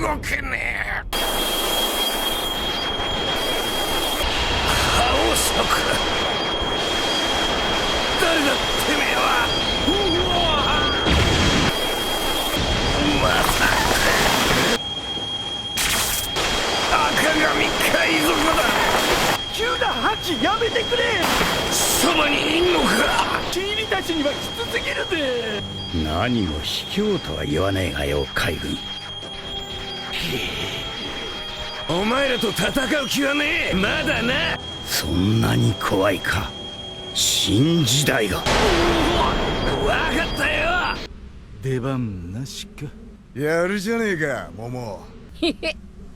動けねえ。覇王色。誰だてめえは。まさか赤髪海賊だ。急な覇気やめてくれ。そばにいんのか。君たちにはきつすぎるぜ。何も卑怯とは言わねえがよ、海軍。お前らと戦う気はねえ。まだな。そんなに怖いか、新時代が。わかったよ。出番なしか。やるじゃねえか、桃。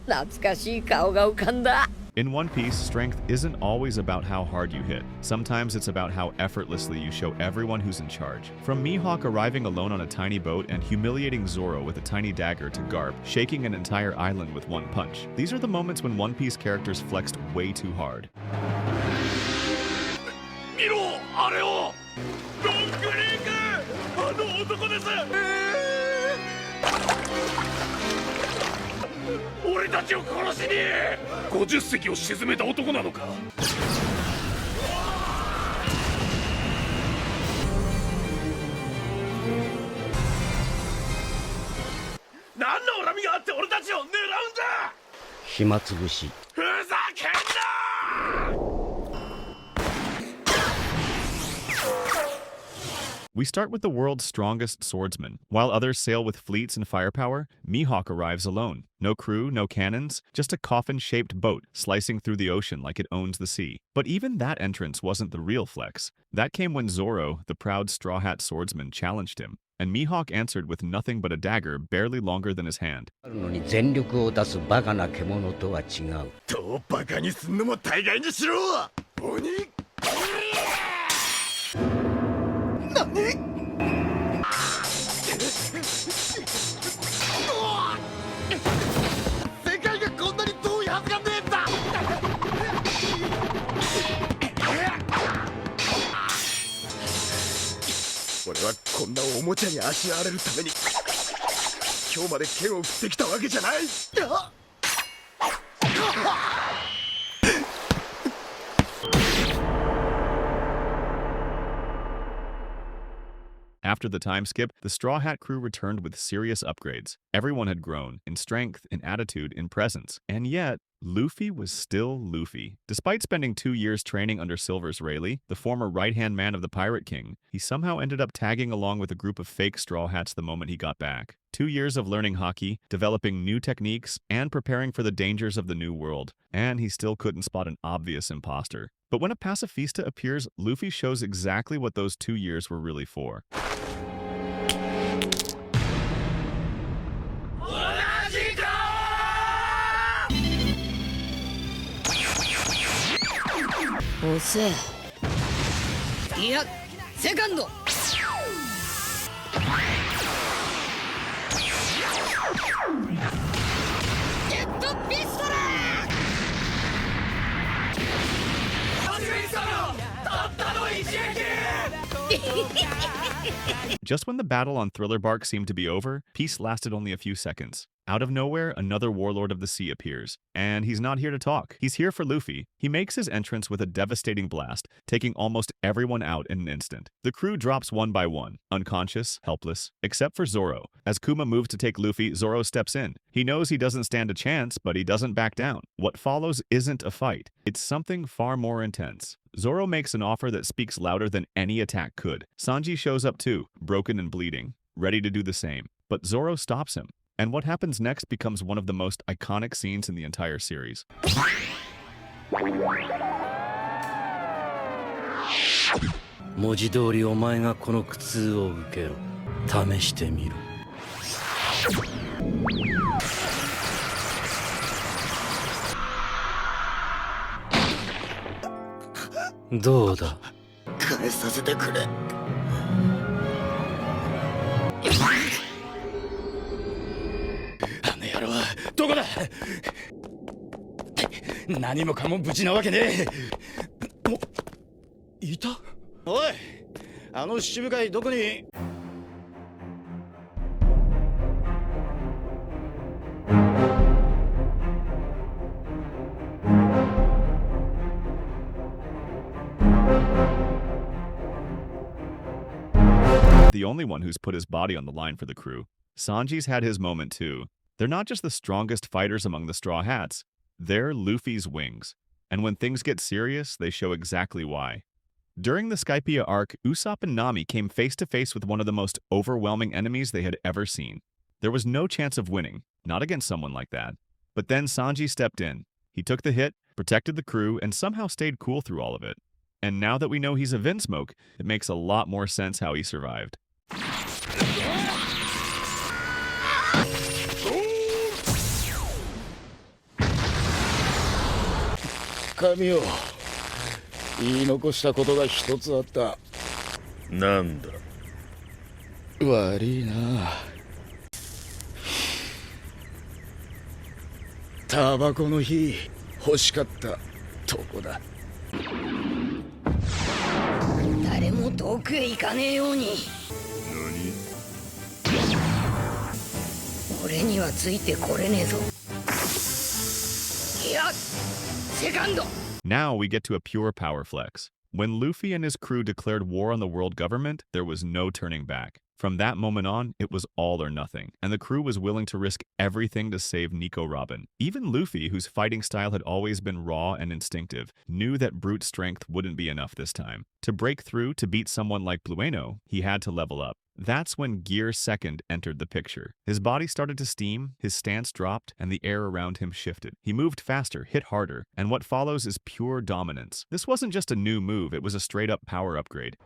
懐かしい顔が浮かんだ。In One Piece, strength isn't always about how hard you hit. Sometimes it's about how effortlessly you show everyone who's in charge. From Mihawk arriving alone on a tiny boat and humiliating Zoro with a tiny dagger to Garp, shaking an entire island with one punch. These are the moments when One Piece characters flexed way too hard. 見ろ、あれを。ロングリーグ、あの男です。俺たちを殺しに50隻を沈めた男なのか。何の恨みがあって俺たちを狙うんだ。暇つぶし。ふざけんな。We start with the world's strongest swordsman. While others sail with fleets and firepower, Mihawk arrives alone. No crew, no cannons, just a coffin-shaped boat slicing through the ocean like it owns the sea. But even that entrance wasn't the real flex. That came when Zoro, the proud Straw Hat swordsman, challenged him. And Mihawk answered with nothing but a dagger barely longer than his hand. 全力を出すバカな獣とは違う。どうバカにすんのも大概にしろ。鬼。世界がこんなに遠いはずがねえんだ。俺はこんなおもちゃにあしらわれるために今日まで剣を振ってきたわけじゃない。After the time skip, the Straw Hat crew returned with serious upgrades. Everyone had grown, in strength, in attitude, in presence. And yet, Luffy was still Luffy. Despite spending 2 years training under Silver's Rayleigh, the former right-hand man of the Pirate King, he somehow ended up tagging along with a group of fake Straw Hats the moment he got back. 2 years of learning haki, developing new techniques, and preparing for the dangers of the new world. And he still couldn't spot an obvious imposter. But when a pacifista appears, Luffy shows exactly what those 2 years were really for. 押せ。いや、セカンド。ジェットピストル。Just when the battle on Thriller Bark seemed to be over, peace lasted only a few seconds. Out of nowhere, another warlord of the sea appears. And he's not here to talk. He's here for Luffy. He makes his entrance with a devastating blast, taking almost everyone out in an instant. The crew drops one by one, unconscious, helpless, except for Zoro. As Kuma moves to take Luffy, Zoro steps in. He knows he doesn't stand a chance, but he doesn't back down. What follows isn't a fight. It's something far more intense. Zoro makes an offer that speaks louder than any attack could. Sanji shows up too, broken and bleeding, ready to do the same. But Zoro stops him. And what happens next becomes one of the most iconic scenes in the entire series. 文字通りお前がこの苦痛を受けろ。試してみろ。どうだ。返させてくれ。あの野郎はどこだ。何もかも無事なわけねえ。いた。おい、あの七部会どこに。The only one who's put his body on the line for the crew. Sanji's had his moment too. They're not just the strongest fighters among the Straw Hats, they're Luffy's wings. And when things get serious, they show exactly why. During the Skypiea arc, Usopp and Nami came face to face with one of the most overwhelming enemies they had ever seen. There was no chance of winning, not against someone like that. But then Sanji stepped in. He took the hit, protected the crew, and somehow stayed cool through all of it. And now that we know he's a Vinsmoke, it makes a lot more sense how he survived. 神よ、言い残したことが一つあった。なんだ。悪いな。タバコの火欲しかったとこだ。誰も遠くへ行かねえように。俺にはついてこれねえぞ。いや、セカンド。 Now we get to a pure power flex. When Luffy and his crew declared war on the world government, there was no turning back. From that moment on, it was all or nothing, and the crew was willing to risk everything to save Nico Robin. Even Luffy, whose fighting style had always been raw and instinctive, knew that brute strength wouldn't be enough this time. To break through to beat someone like Blueno, he had to level up. That's when Gear 2nd entered the picture. His body started to steam, his stance dropped, and the air around him shifted. He moved faster, hit harder, and what follows is pure dominance. This wasn't just a new move, it was a straight-up power upgrade.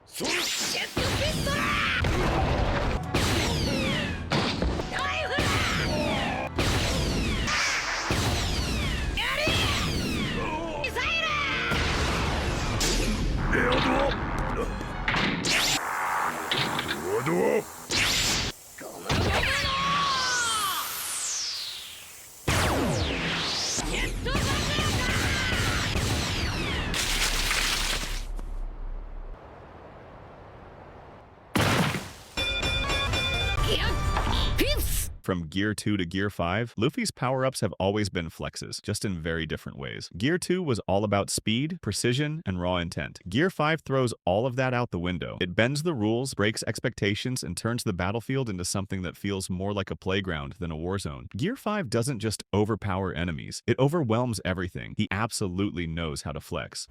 From Gear 2 to Gear 5, Luffy's power-ups have always been flexes, just in very different ways. Gear 2 was all about speed, precision, and raw intent. Gear 5 throws all of that out the window. It bends the rules, breaks expectations, and turns the battlefield into something that feels more like a playground than a war zone. Gear 5 doesn't just overpower enemies, it overwhelms everything. He absolutely knows how to flex.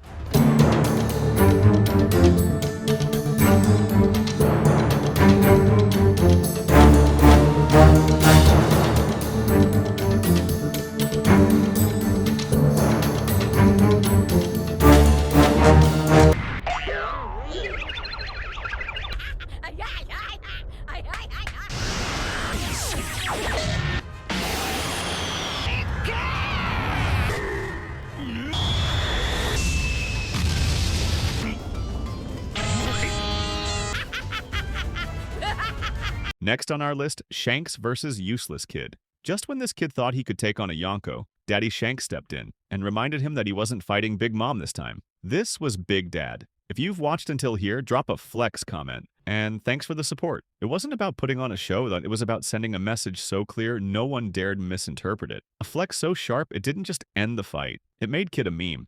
Next on our list, Shanks versus Useless Kid. Just when this kid thought he could take on a Yonko, Daddy Shanks stepped in and reminded him that he wasn't fighting Big Mom this time. This was Big Dad. If you've watched until here, drop a flex comment. And thanks for the support. It wasn't about putting on a show, though. It was about sending a message so clear no one dared misinterpret it. A flex so sharp, it didn't just end the fight. It made Kid a meme.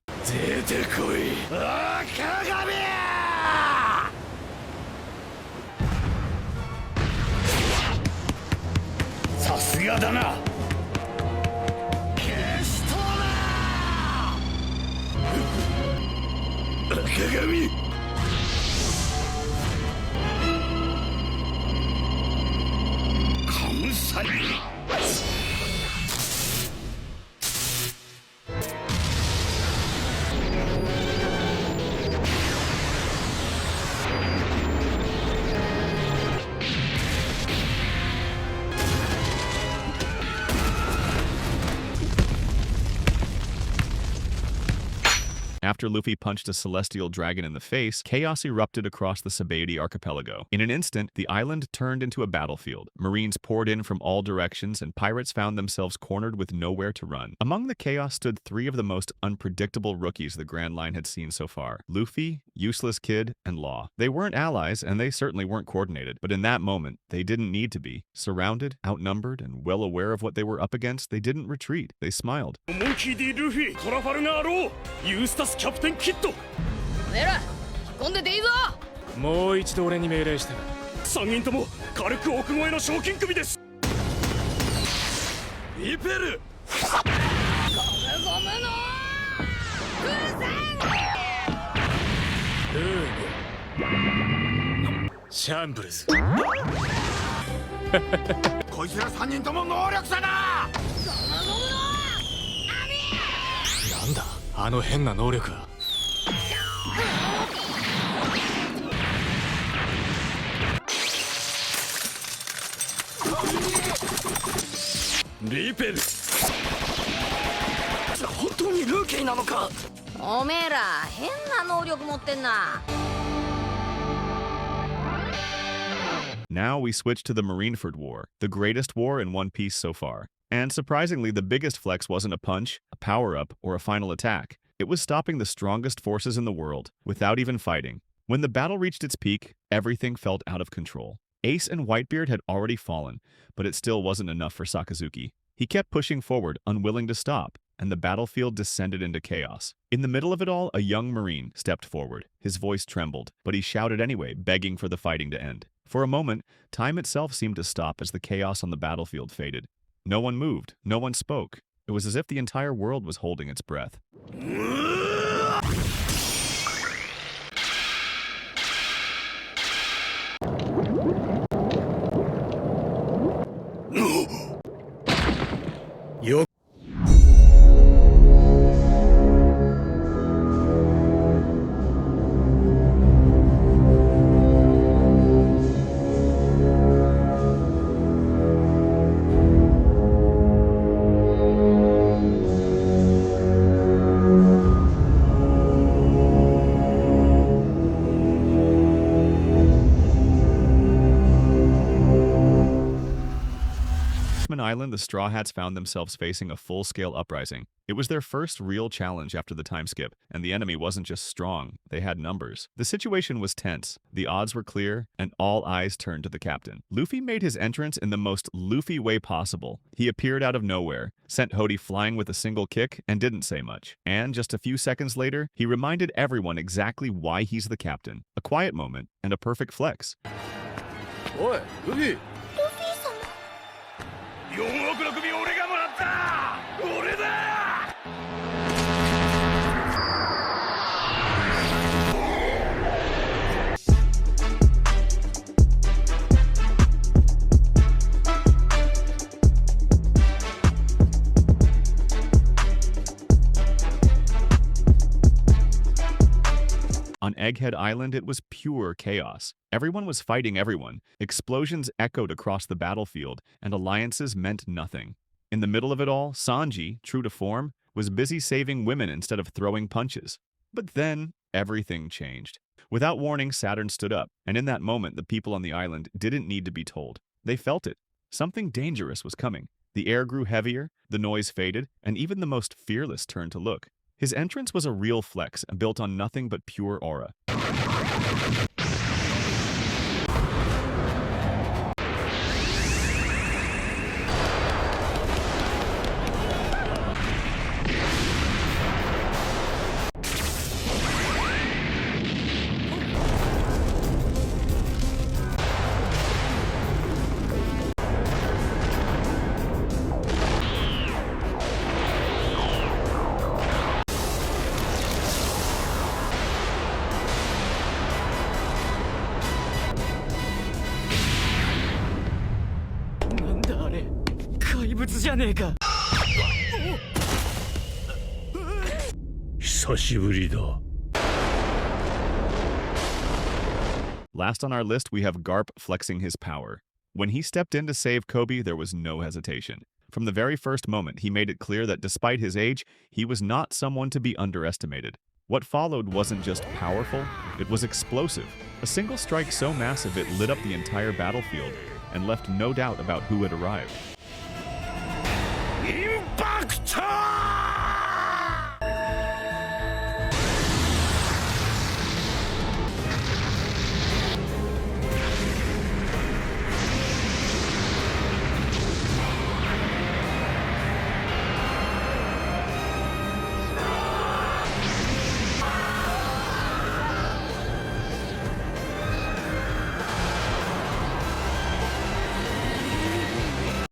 さすがだな。赤髪。カムサリ。After Luffy punched a celestial dragon in the face, chaos erupted across the Sabaody archipelago. In an instant, the island turned into a battlefield. Marines poured in from all directions, and pirates found themselves cornered with nowhere to run. Among the chaos stood three of the most unpredictable rookies the Grand Line had seen so far: Luffy, Useless Kid, and Law. They weren't allies, and they certainly weren't coordinated, but in that moment, they didn't need to be. Surrounded, outnumbered, and well aware of what they were up against, they didn't retreat. They smiled. 思い切りルフィ、トラファルガーロー、ユースタスキャプテンキッド。おめえら飛んでていいぞ。もう一度俺に命令してな。3人とも軽く奥越えの賞金首です。リペルゴムの風船。シャンブルズ。こいつら3人とも能力者だ。なんだあの変な能力は。リペル本当にルーキーなのか。おめえら変な能力持ってんな。Now we switch to the Marineford War, the greatest war in One Piece so far. And surprisingly, the biggest flex wasn't a punch, a power-up, or a final attack. It was stopping the strongest forces in the world, without even fighting. When the battle reached its peak, everything felt out of control. Ace and Whitebeard had already fallen, but it still wasn't enough for Sakazuki. He kept pushing forward, unwilling to stop, and the battlefield descended into chaos. In the middle of it all, a young Marine stepped forward. His voice trembled, but he shouted anyway, begging for the fighting to end. For a moment, time itself seemed to stop as the chaos on the battlefield faded. No one moved, no one spoke. It was as if the entire world was holding its breath. Fishman Island, the Straw Hats found themselves facing a full-scale uprising. It was their first real challenge after the time skip, and the enemy wasn't just strong, they had numbers. The situation was tense, the odds were clear, and all eyes turned to the captain. Luffy made his entrance in the most Luffy way possible. He appeared out of nowhere, sent Hody flying with a single kick, and didn't say much. And just a few seconds later, he reminded everyone exactly why he's the captain. A quiet moment, and a perfect flex. Oi, Luffy! 4億の首俺がもらった。俺だ。On Egghead Island, it was pure chaos. Everyone was fighting everyone. Explosions echoed across the battlefield, and alliances meant nothing. In the middle of it all, Sanji, true to form, was busy saving women instead of throwing punches. But then, everything changed. Without warning, Saturn stood up, and in that moment, the people on the island didn't need to be told. They felt it. Something dangerous was coming. The air grew heavier, the noise faded, and even the most fearless turned to look. His entrance was a real flex, built on nothing but pure aura. Last on our list, we have Garp flexing his power. When he stepped in to save Coby, there was no hesitation. From the very first moment, he made it clear that despite his age, he was not someone to be underestimated. What followed wasn't just powerful, it was explosive. A single strike so massive it lit up the entire battlefield and left no doubt about who had arrived.